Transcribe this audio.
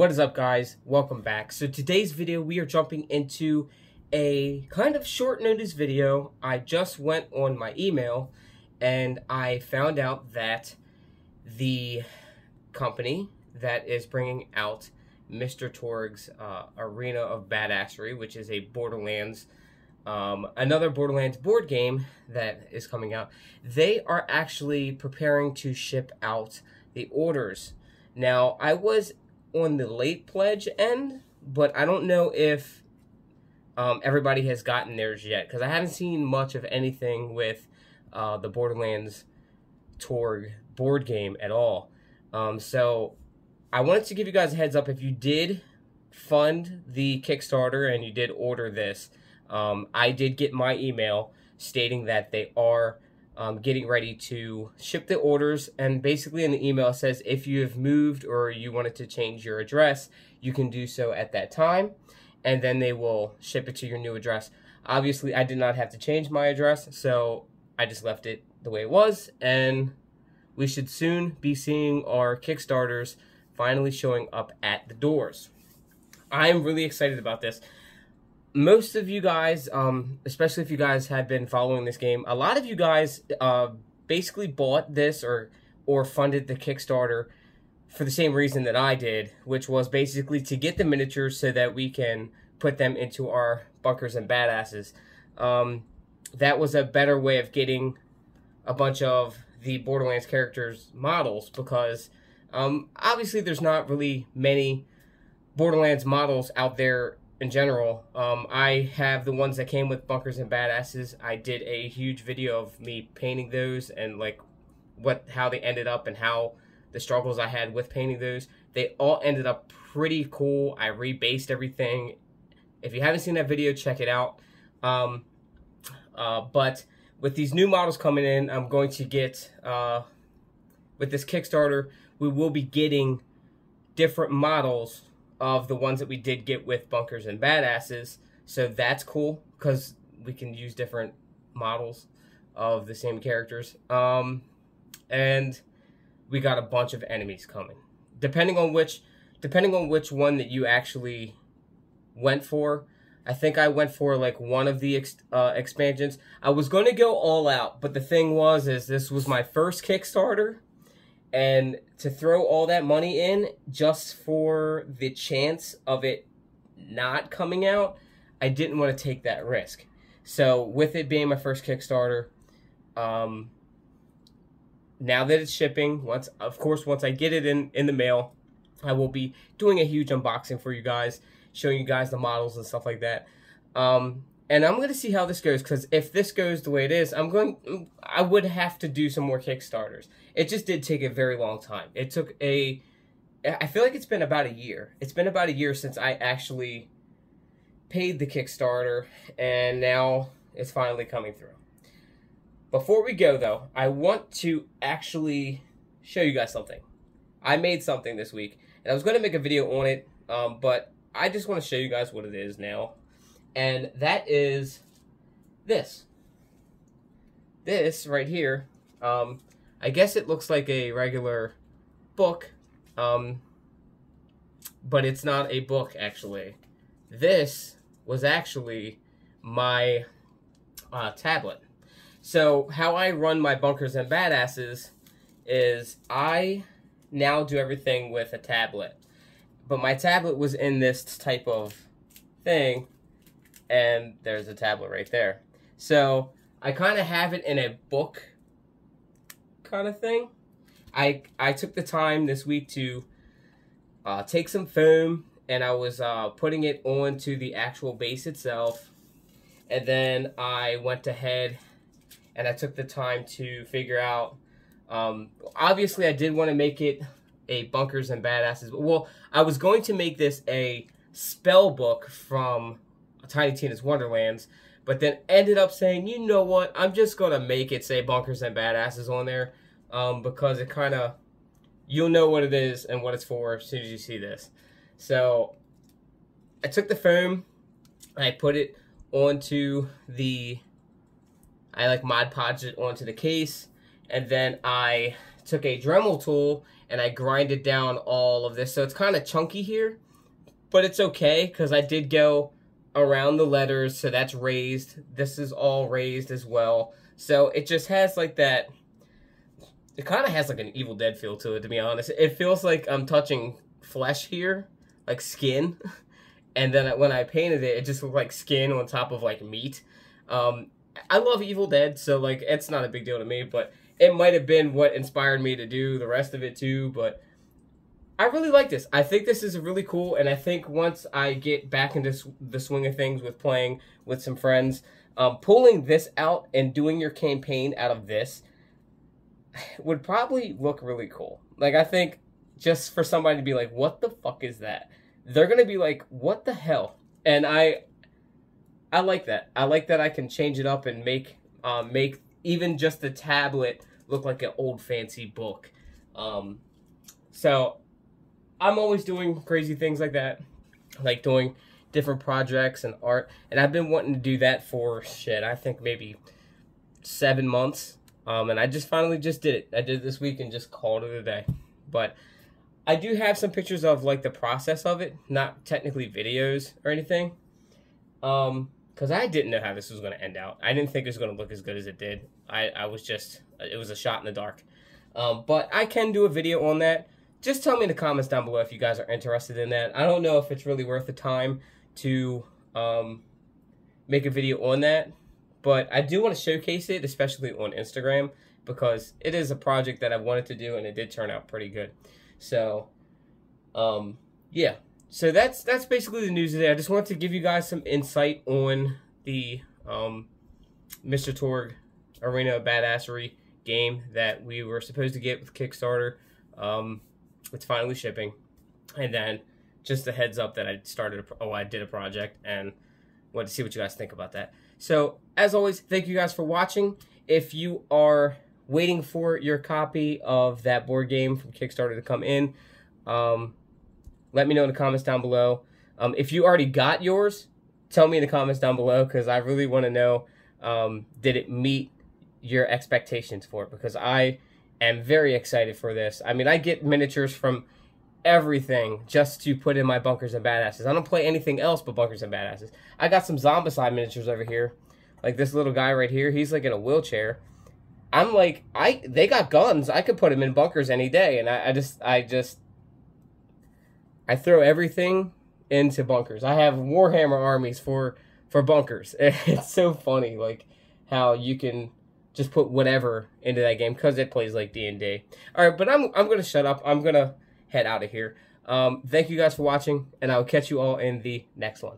What is up, guys? Welcome back. So today's video, we are jumping into a kind of short notice video. I just went on my email and I found out that the company that is bringing out Mr. Torgue's Arena of Badassery, which is a Borderlands, another Borderlands board game that is coming out, they are actually preparing to ship out the orders. Now, I was on the late pledge end, but I don't know if everybody has gotten theirs yet, because I haven't seen much of anything with the Borderlands Torgue board game at all. So I wanted to give you guys a heads up. If you did fund the Kickstarter and you did order this, I did get my email stating that they are getting ready to ship the orders, and basically in the email it says if you have moved or you wanted to change your address, you can do so at that time, and then they will ship it to your new address. Obviously, I did not have to change my address, so I just left it the way it was, and we should soon be seeing our Kickstarters finally showing up at the doors. I am really excited about this. Most of you guys, especially if you guys have been following this game, a lot of you guys basically bought this or funded the Kickstarter for the same reason that I did, which was basically to get the miniatures so that we can put them into our bunkers and badasses. That was a better way of getting a bunch of the Borderlands characters models, because obviously there's not really many Borderlands models out there in general. I have the ones that came with bunkers and badasses. I did a huge video of me painting those and like how they ended up and how the struggles I had with painting those. They all ended up pretty cool. I rebased everything. If you haven't seen that video, check it out. But with these new models coming in, I'm going to get, with this Kickstarter, we will be getting different models of the ones that we did get with bunkers and badasses. So that's cool, because we can use different models of the same characters. And we got a bunch of enemies coming. Depending on which one that you actually went for. I think I went for like one of the expansions. I was going to go all out, but the thing was this was my first Kickstarter, and to throw all that money in just for the chance of it not coming out, I didn't want to take that risk. So with it being my first Kickstarter, now that it's shipping, once I get it in the mail, I will be doing a huge unboxing for you guys, showing you guys the models and stuff like that. And I'm going to see how this goes, because if this goes the way it is, I would have to do some more Kickstarters. It just did take a very long time. It took I feel like it's been about a year. It's been about a year since I actually paid the Kickstarter, and now it's finally coming through. Before we go, though, I want to actually show you guys something. I made something this week, and I was going to make a video on it, but I just want to show you guys what it is now. And that is this. This right here. I guess it looks like a regular book, but it's not a book, actually. This was actually my tablet. So how I run my bunkers and badasses is I now do everything with a tablet. But my tablet was in this type of thing, and there's a tablet right there. So I kind of have it in a book kind of thing. I took the time this week to take some foam, and I was putting it onto the actual base itself, and then I went ahead and I took the time to figure out, obviously I did want to make it a bunkers and badasses. Well, I was going to make this a spell book from Tiny Tina's Wonderlands, but then ended up saying, you know what, I'm just going to make it say bunkers and badasses on there, because it kind of, you'll know what it is and what it's for as soon as you see this. So I took the foam, I put it onto I Mod Podged it onto the case, and then I took a Dremel tool and I grinded down all of this. So it's kind of chunky here, but it's okay because I did go around the letters, so that's raised. This is all raised as well. So it just has like that, it kind of has like an Evil Dead feel to it, to be honest. It feels like I'm touching flesh here, like skin. And then when I painted it, it just looked like skin on top of like meat. I love Evil Dead, so like it's not a big deal to me, but it might have been what inspired me to do the rest of it too. But I really like this. I think this is really cool, and I think once I get back into the swing of things with playing with some friends, pulling this out and doing your campaign out of this would probably look really cool. Like, I think just for somebody to be like, what the fuck is that? They're going to be like, what the hell? And I like that. I like that I can change it up and make even just the tablet look like an old fancy book. So I'm always doing crazy things like that, like doing different projects and art. And I've been wanting to do that for, shit, I think maybe 7 months. And I just finally just did it. I did it this week and just called it a day. But I do have some pictures of like the process of it, not technically videos or anything. Because I didn't know how this was going to end out. I didn't think it was going to look as good as it did. I was just, it was a shot in the dark. But I can do a video on that. Just tell me in the comments down below if you guys are interested in that. I don't know if it's really worth the time to make a video on that. But I do want to showcase it, especially on Instagram, because it is a project that I wanted to do, and it did turn out pretty good. So, yeah. So that's basically the news today. I just wanted to give you guys some insight on the Mr. Torgue Arena Badassery game that we were supposed to get with Kickstarter. It's finally shipping. And then just a heads up that I did a project and wanted to see what you guys think about that. So, as always, thank you guys for watching. If you are waiting for your copy of that board game from Kickstarter to come in, let me know in the comments down below. If you already got yours, tell me in the comments down below, because I really want to know, did it meet your expectations for it? Because I am very excited for this. I mean, I get miniatures from everything just to put in my Bunkers and Badasses. I don't play anything else but Bunkers and Badasses. I got some Zombicide miniatures over here. Like this little guy right here. He's like in a wheelchair. I'm like, they got guns. I could put him in Bunkers any day. And I throw everything into Bunkers. I have Warhammer armies for Bunkers. It's so funny, like how you can just put whatever into that game because it plays like D&D. All right, but I'm gonna shut up. I'm gonna head out of here. Thank you guys for watching, and I'll catch you all in the next one.